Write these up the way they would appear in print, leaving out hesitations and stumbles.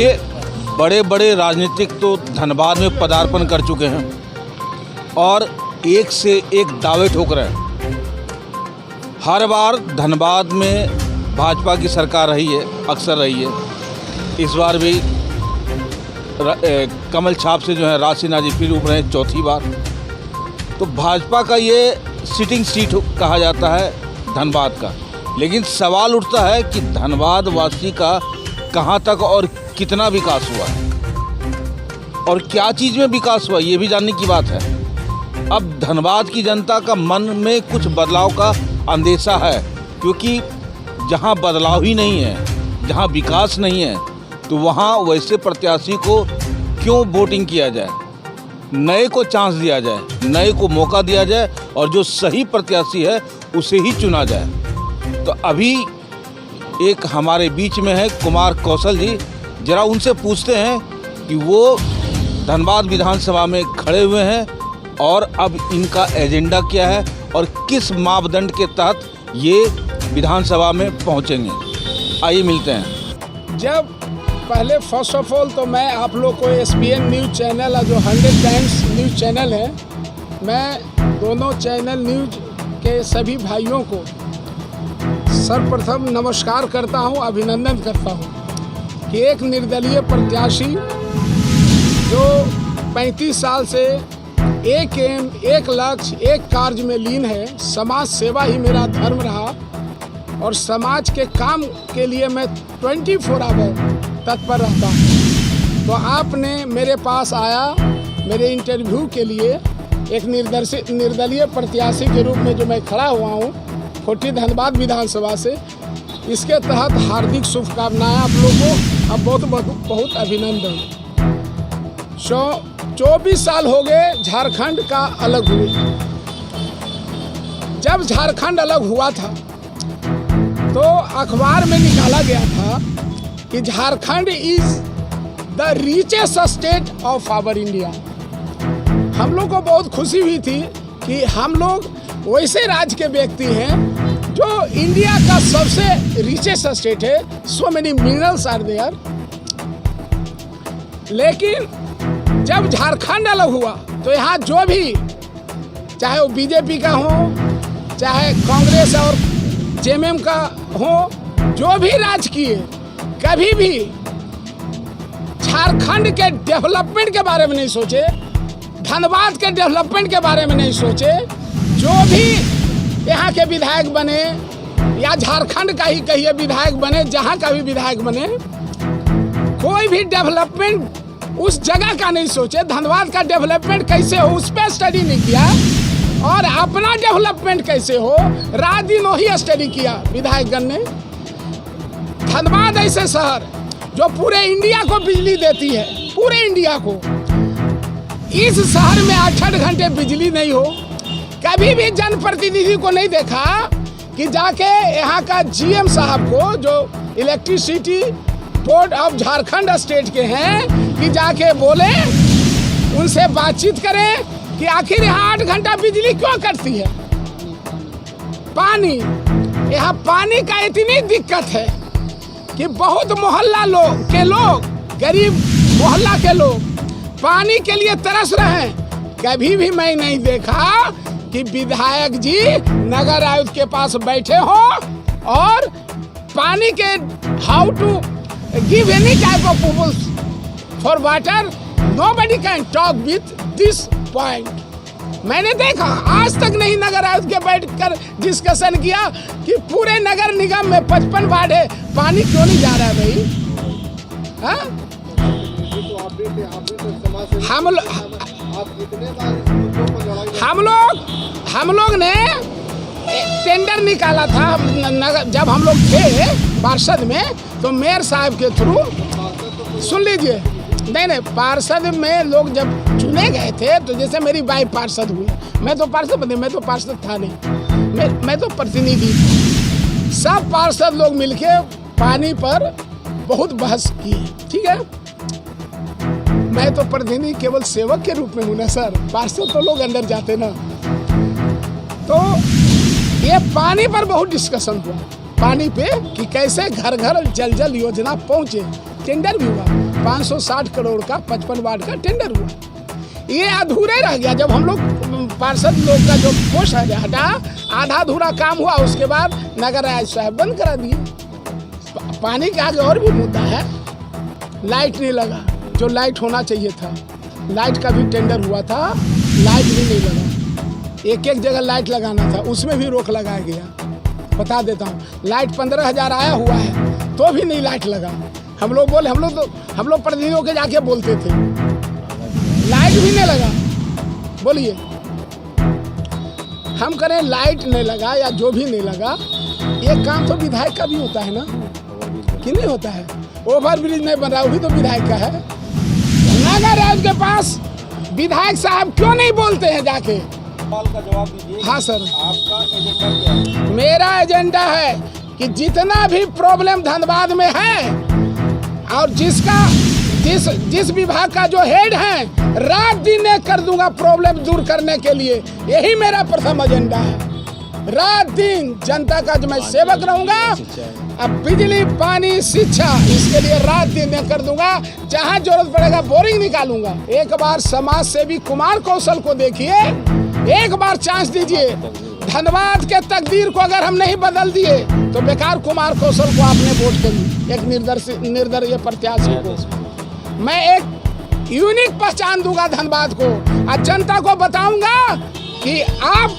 देखिए, बड़े बड़े राजनीतिक तो धनबाद में पदार्पण कर चुके हैं और एक से एक दावे ठोक रहे हैं। हर बार धनबाद में भाजपा की सरकार रही है, अक्सर रही है। इस बार भी कमल छाप से जो है राज सिन्हा जी फिर उभरे हैं चौथी बार। तो भाजपा का ये सिटिंग सीट कहा जाता है धनबाद का। लेकिन सवाल उठता है कि धनबाद वासी का कहाँ तक और कितना विकास हुआ है और क्या चीज़ में विकास हुआ, ये भी जानने की बात है। अब धनबाद की जनता का मन में कुछ बदलाव का अंदेशा है, क्योंकि जहाँ बदलाव ही नहीं है, जहाँ विकास नहीं है, तो वहाँ वैसे प्रत्याशी को क्यों वोटिंग किया जाए। नए को चांस दिया जाए, नए को मौका दिया जाए और जो सही प्रत्याशी है उसे ही चुना जाए। तो अभी एक हमारे बीच में है कुमार कौशल जी, जरा उनसे पूछते हैं कि वो धनबाद विधानसभा में खड़े हुए हैं और अब इनका एजेंडा क्या है और किस मापदंड के तहत ये विधानसभा में पहुंचेंगे। आइए मिलते हैं। जब पहले फर्स्ट ऑफ ऑल तो मैं आप लोग को SBN न्यूज़ चैनल जो 100 टाइम्स न्यूज़ चैनल है, मैं दोनों चैनल न्यूज़ के सभी भाइयों को सर्वप्रथम नमस्कार करता हूं, अभिनंदन करता हूं कि एक निर्दलीय प्रत्याशी जो 35 साल से एक एम, एक लक्ष्य, एक कार्य में लीन है। समाज सेवा ही मेरा धर्म रहा और समाज के काम के लिए मैं 24 आवर तत्पर रहता हूँ। तो आपने मेरे पास आया मेरे इंटरव्यू के लिए, एक निर्दलीय प्रत्याशी के रूप में जो मैं खड़ा हुआ हूँ खोटी धनबाद विधानसभा से, इसके तहत हार्दिक शुभकामनाएं आप लोगों को, अब बहुत अभिनंदन। 24 साल हो गए झारखंड का अलग हुए। जब झारखंड अलग हुआ था तो अखबार में निकाला गया था कि Jharkhand is the richest state of our India. हम लोग को बहुत खुशी हुई थी कि हम लोग वैसे राज्य के व्यक्ति हैं जो इंडिया का सबसे रिचेस्ट स्टेट है। So many minerals are there. लेकिन जब झारखंड अलग हुआ तो यहाँ जो भी, चाहे वो बीजेपी का हो, चाहे कांग्रेस और जेएमएम का हो, जो भी राजकीय, कभी भी झारखंड के डेवलपमेंट के बारे में नहीं सोचे, धनबाद के डेवलपमेंट के बारे में नहीं सोचे। जो भी यहाँ के विधायक बने या झारखंड का ही कहिए विधायक बने, जहाँ का भी विधायक बने, कोई भी डेवलपमेंट उस जगह का नहीं सोचे। धनबाद का डेवलपमेंट कैसे हो उस पर स्टडी नहीं किया और अपना डेवलपमेंट कैसे हो रात दिन वही स्टडी किया विधायकगण ने। धनबाद ऐसे शहर जो पूरे इंडिया को बिजली देती है, पूरे इंडिया को, इस शहर में 8 घंटे बिजली नहीं हो। कभी भी जनप्रतिनिधि को नहीं देखा कि जाके यहाँ का GM साहब को, जो electricity board of Jharkhand state के हैं, कि जाके बोले, उनसे बातचीत करें कि आखिर यहाँ 8 घंटा बिजली क्यों कटती है। पानी, यहाँ पानी का इतनी दिक्कत है कि बहुत मोहल्ला के लोग, गरीब मोहल्ला के लोग पानी के लिए तरस रहे हैं। कभी भी मैं नहीं देखा कि विधायक जी नगर आयुक्त के पास बैठे हो और पानी के how to give any type of proposal for water, nobody can talk with this point. मैंने देखा आज तक नहीं नगर आयुक्त के बैठकर डिस्कशन किया कि पूरे नगर निगम में 55 वार्ड है, पानी क्यों नहीं जा रहा है भाई। हम लोग ने टेंडर निकाला था जब हम लोग थे पार्षद में, तो मेयर साहब के थ्रू, सुन लीजिए, नहीं पार्षद में लोग जब चुने गए थे तो जैसे मेरी वाइफ पार्षद हुई, मैं तो पार्षद था नहीं, मैं तो प्रतिनिधि। सब पार्षद लोग मिलके पानी पर बहुत बहस की, ठीक है। मैं तो प्रतिनिधि केवल सेवक के रूप में हूँ ना सर, पार्षद तो लोग अंदर जाते ना। तो ये पानी पर बहुत डिस्कशन हुआ, पानी पे कि कैसे घर घर जल जल योजना पहुँचे। टेंडर भी हुआ 560 करोड़ का 55 वार्ड का टेंडर हुआ। ये अधूरे रह गया। जब हम लोग पार्षद लोग का जो पोस्ट हटा आधा अधूरा काम हुआ, उसके बाद नगर आयुक्त साहब बंद करा दिए। पानी के आगे और भी मुद्दा है, लाइट नहीं लगा जो लाइट होना चाहिए था। लाइट का भी टेंडर हुआ था, लाइट भी नहीं लगा। एक एक जगह लाइट लगाना था, उसमें भी रोक लगाया गया। बता देता हूँ, लाइट 15,000 आया हुआ है तो भी नहीं लाइट लगा। हम लोग बोले, हम लोग प्रतिनिधियों के जाके बोलते थे, लाइट भी नहीं लगा। बोलिए, हम करें लाइट नहीं लगा या जो भी नहीं लगा, ये काम तो विधायक का भी होता है ना, कि नहीं होता है? ओवर ब्रिज नहीं बन रहा, वो भी तो विधायक का है। नगर आयुक्त के पास विधायक साहब क्यों नहीं बोलते हैं जाके? सवाल का जवाब दीजिए। हाँ सर, आपका एजेंडा क्या है? मेरा एजेंडा है कि जितना भी प्रॉब्लम धनबाद में है और जिस विभाग का जो हेड है, रात दिन एक कर दूंगा प्रॉब्लम दूर करने के लिए। यही मेरा प्रथम एजेंडा है। रात दिन जनता का जो मैं सेवक रहूंगा। अब बिजली, पानी, शिक्षा, इसके लिए रात दिन एक कर दूंगा। जहां जरूरत पड़ेगा बोरिंग निकालूंगा। एक बार समाज सेवी कुमार कौशल को देखिए, एक बार चांस दीजिए। धनबाद के तकदीर को अगर हम नहीं बदल दिए तो बेकार कुमार कौशल को आपने वोट करी, एक निर्दलीय प्रत्याशी को। मैं एक यूनिक पहचान दूंगा धनबाद को और जनता को बताऊंगा कि आप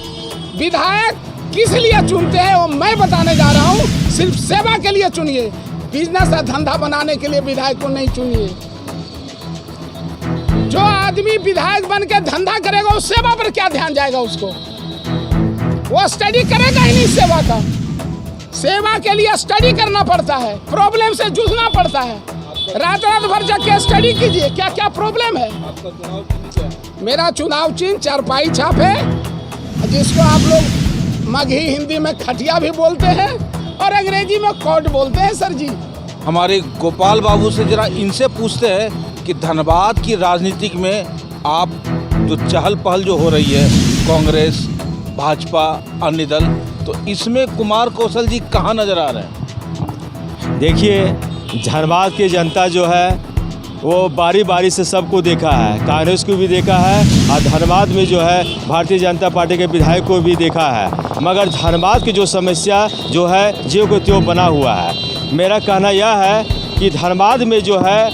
विधायक किस लिए चुनते हैं, वो मैं बताने जा रहा हूँ। सिर्फ सेवा के लिए चुनिए, बिजनेस और धंधा बनाने के लिए विधायक को नहीं चुनिए। जो आदमी विधायक बन के धंधा करेगा, उस सेवा पर क्या ध्यान जाएगा उसको? वो स्टडी करेगा ही नहीं सेवा का। सेवा के लिए स्टडी करना पड़ता है, प्रॉब्लम से जूझना पड़ता है। रात भर जाके स्टडी कीजिए क्या क्या प्रॉब्लम है। आपका चुनाव चिन्ह क्या है? मेरा चुनाव चिन्ह चारपाई छाप है, जिसको आप लोग मगही हिंदी में खटिया भी बोलते हैं और अंग्रेजी में कोट बोलते हैं। सर जी, हमारे गोपाल बाबू से जरा इनसे पूछते हैं कि धनबाद की राजनीतिक में आप जो चहल पहल जो हो रही है, कांग्रेस, भाजपा, अन्य दल, तो इसमें कुमार कौशल जी कहाँ नजर आ रहे हैं? देखिए, धनबाद की जनता जो है वो बारी बारी से सबको देखा है, कांग्रेस को भी देखा है और धनबाद में जो है भारतीय जनता पार्टी के विधायक को भी देखा है। मगर धनबाद की जो समस्या जो है ज्यों को त्यों बना हुआ है। मेरा कहना यह है कि धनबाद में जो है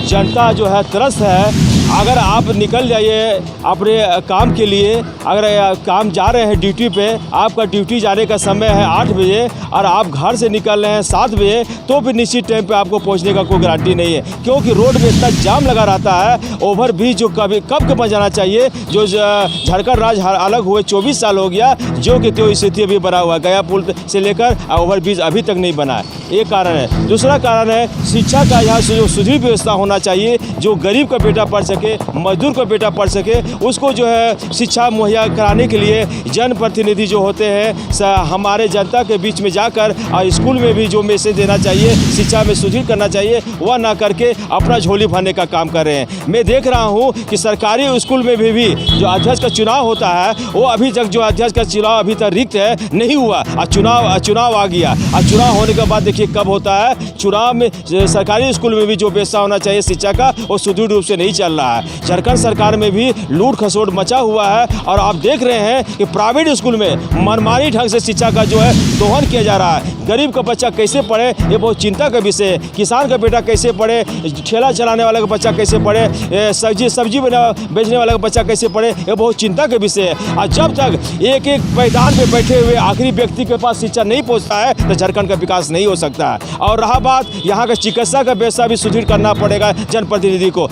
जनता जो है त्रस्त है। अगर आप निकल जाइए अपने काम के लिए, अगर काम जा रहे हैं ड्यूटी पे, आपका ड्यूटी जाने का समय है 8 बजे और आप घर से निकल रहे हैं 7 बजे, तो भी निश्चित टाइम पे आपको पहुंचने का कोई गारंटी नहीं है, क्योंकि रोड में इतना जाम लगा रहता है। ओवर ब्रिज जो कब बन जाना चाहिए, जो झारखंड राज्य अलग हुए 24 साल हो गया, जो कि त्यो स्थिति अभी बना हुआ है। गया पुल से लेकर ओवर ब्रिज अभी तक नहीं बना है, एक कारण है। दूसरा कारण है शिक्षा का यहाँ से जो सुदृढ़ व्यवस्था होना चाहिए, जो गरीब का बेटा पढ़ सके, मजदूर का बेटा पढ़ सके, उसको जो है शिक्षा मुहैया कराने के लिए जनप्रतिनिधि जो होते हैं हमारे जनता के बीच में जाकर और स्कूल में भी जो मैसेज देना चाहिए, शिक्षा में सुदृढ़ करना चाहिए, वह ना करके अपना झोली भरने का काम कर रहे हैं। मैं देख रहा हूँ कि सरकारी स्कूल में भी जो अध्यक्ष का चुनाव होता है, वो अभी तक जो अध्यक्ष का चुनाव अभी तक रिक्त है, नहीं हुआ। चुनाव आ गया और चुनाव होने के बाद देखिए कब होता है। चुनाव में सरकारी स्कूल में भी जो व्यवस्था होना चाहिए शिक्षा का, वो सुदृढ़ रूप से नहीं चल रहा है। झारखंड सरकार में भी लूट खसोट मचा हुआ है और आप देख रहे हैं कि प्राइवेट स्कूल में मनमानी ढंग से शिक्षा का जो है दोहन किया जा रहा है। गरीब का बच्चा कैसे पढ़े, ये बहुत चिंता का विषय है। किसान का बेटा कैसे पढ़े, ठेला चलाने वाला का बच्चा कैसे पढ़े, सब्जी बेचने वाला का बच्चा कैसे पढ़े, ये बहुत चिंता का विषय है। और जब तक एक एक मैदान पे बैठे हुए आखिरी व्यक्ति के पास शिक्षा नहीं पहुँचता है, तो झारखंड का विकास नहीं हो सकता है। और रहा बात यहाँ का चिकित्सा का व्यवस्था भी सुदृढ़ करना पड़ेगा जनप्रतिनिधि को।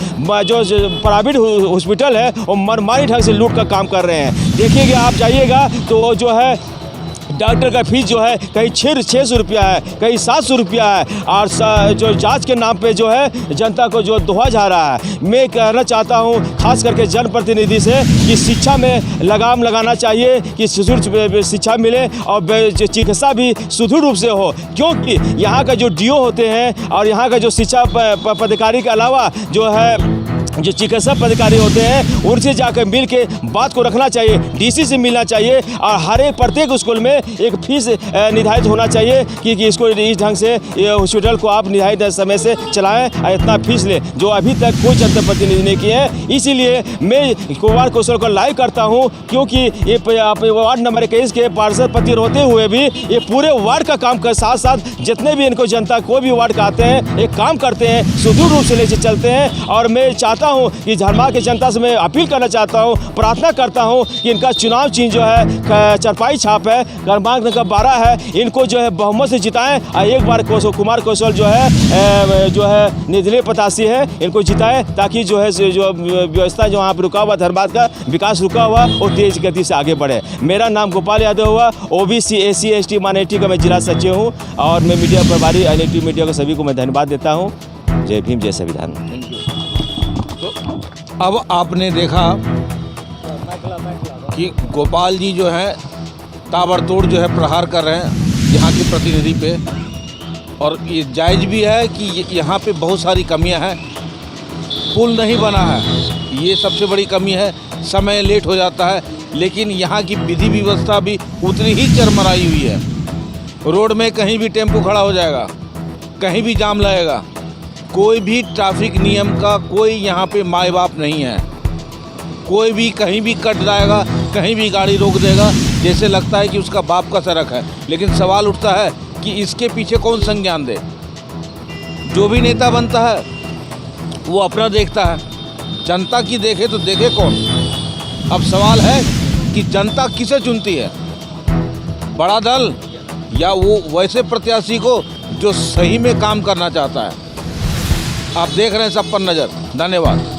जो प्राइवेट हॉस्पिटल है वो मनमानी ढंग से लूट का काम कर रहे हैं। देखिएगा, आप जाइएगा तो जो है डॉक्टर का फीस जो है कहीं 600 रुपया है, कहीं 700 रुपया है, और जो जांच के नाम पे जो है जनता को जो दोहा जा रहा है। मैं कहना चाहता हूँ खास करके जनप्रतिनिधि से कि शिक्षा में लगाम लगाना चाहिए कि सुदृढ़ शिक्षा मिले और चिकित्सा भी सुदृढ़ रूप से हो, क्योंकि यहाँ का जो DO होते हैं और यहाँ का जो शिक्षा पदाधिकारी के अलावा जो है जो चिकित्सा पदाधिकारी होते हैं उनसे जाकर मिल के बात को रखना चाहिए, डीसी से मिलना चाहिए और हर एक प्रत्येक स्कूल में एक फीस निर्धारित होना चाहिए कि इसको इस ढंग से ये हॉस्पिटल को आप निर्धारित समय से चलाएं और इतना फीस लें, जो अभी तक कोई जनता प्रतिनिधि ने किए हैं। इसीलिए मैं कुमार कौशल को लाइक करता हूं, क्योंकि ये वार्ड नंबर 21 के पार्षद पति होते हुए भी ये पूरे वार्ड का काम कर साथ साथ जितने भी इनको जनता कोई भी वार्ड का आते हैं एक काम करते हैं, सुदृढ़ रूप से लेकर चलते हैं। और मैं चाहता हूं कि धनबाद की जनता से मैं अपील करना चाहता हूं, प्रार्थना करता हूं कि इनका चुनाव चिन्ह जो है चरपाई छाप है, क्रमांक नंबर 12 है, इनको जो है बहुमत से जिताएं और एक बार कुमार कौशल जो है निर्दलीय प्रत्याशी है, इनको जिताएं ताकि जो है जो व्यवस्था जो वहाँ पर रुका हुआ धनबाद का विकास रुका हुआ वो तेज गति से आगे बढ़े। मेरा नाम गोपाल यादव हुआ, OBC SC ST माइनॉरिटी का मैं जिला सचिव हूँ और मैं मीडिया प्रभारी NIT मीडिया को सभी को मैं धन्यवाद देता हूँ। जय भीम, जय संविधान। तो अब आपने देखा कि गोपाल जी जो है ताबड़तोड़ जो है प्रहार कर रहे हैं यहाँ के प्रतिनिधि पे, और ये जायज़ भी है कि यहाँ पे बहुत सारी कमियां हैं। पुल नहीं बना है, ये सबसे बड़ी कमी है, समय लेट हो जाता है, लेकिन यहाँ की विधि व्यवस्था भी उतनी ही चरमराई हुई है। रोड में कहीं भी टेम्पो खड़ा हो जाएगा, कहीं भी जाम लगेगा, कोई भी ट्रैफिक नियम का कोई यहाँ पे माए बाप नहीं है। कोई भी कहीं भी कट जाएगा, कहीं भी गाड़ी रोक देगा, जैसे लगता है कि उसका बाप का सड़क है। लेकिन सवाल उठता है कि इसके पीछे कौन संज्ञान दे। जो भी नेता बनता है वो अपना देखता है, जनता की देखे तो देखे कौन। अब सवाल है कि जनता किसे चुनती है, बड़ा दल या वो वैसे प्रत्याशी को जो सही में काम करना चाहता है। आप देख रहे हैं सब पर नज़र। धन्यवाद।